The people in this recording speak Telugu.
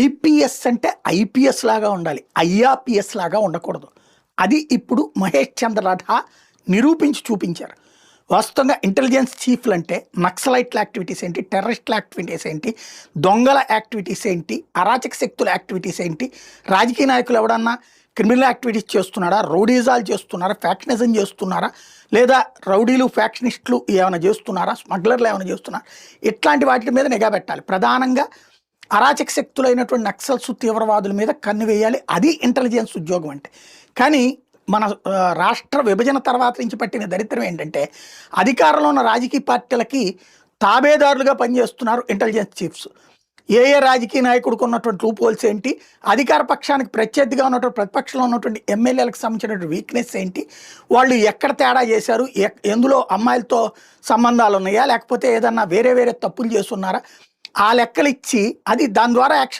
ఐపీఎస్ అంటే ఐపీఎస్ లాగా ఉండాలి, ఐఆర్పిఎస్ లాగా ఉండకూడదు. అది ఇప్పుడు మహేష్ చంద్ర రాఠా నిరూపించి చూపించారు. వాస్తవంగా ఇంటెలిజెన్స్ చీఫ్లు అంటే నక్సలైట్ల యాక్టివిటీస్ ఏంటి, టెర్రరిస్టుల యాక్టివిటీస్ ఏంటి, దొంగల యాక్టివిటీస్ ఏంటి, అరాచక శక్తుల యాక్టివిటీస్ ఏంటి, రాజకీయ నాయకులు ఎవడన్నా క్రిమినల్ యాక్టివిటీస్ చేస్తున్నారా, రౌడీజాలు చేస్తున్నారా, ఫ్యాక్షనిజం చేస్తున్నారా, లేదా రౌడీలు ఫ్యాక్షనిస్టులు ఏమైనా చేస్తున్నారా, స్మగ్లర్లు ఏమైనా చేస్తున్నారా, ఇట్లాంటి వాటి మీద నిఘా పెట్టాలి. ప్రధానంగా అరాచక శక్తులైనటువంటి నక్సల్స్, తీవ్రవాదుల మీద కన్ను వేయాలి. అది ఇంటెలిజెన్స్ ఉద్యోగం అంటే. కానీ మన రాష్ట్ర విభజన తర్వాత నుంచి పట్టిన దరిద్రం ఏంటంటే అధికారంలో ఉన్న రాజకీయ పార్టీలకి తాబేదారులుగా పనిచేస్తున్నారు ఇంటెలిజెన్స్ చీఫ్స్. ఏ రాజకీయ నాయకుడికి ఉన్నటువంటి లూప్ హోల్స్ ఏంటి, అధికార పక్షానికి ప్రత్యర్థిగా ఉన్నటువంటి ప్రతిపక్షంలో ఉన్నటువంటి ఎమ్మెల్యేలకు సంబంధించినటువంటి వీక్నెస్ ఏంటి, వాళ్ళు ఎక్కడ తేడా చేశారు, ఎందులో అమ్మాయిలతో సంబంధాలు ఉన్నాయా, లేకపోతే ఏదన్నా వేరే వేరే తప్పులు చేస్తున్నారా, ఆ లెక్కలు ఇచ్చి అది దాని ద్వారా యాక్షన్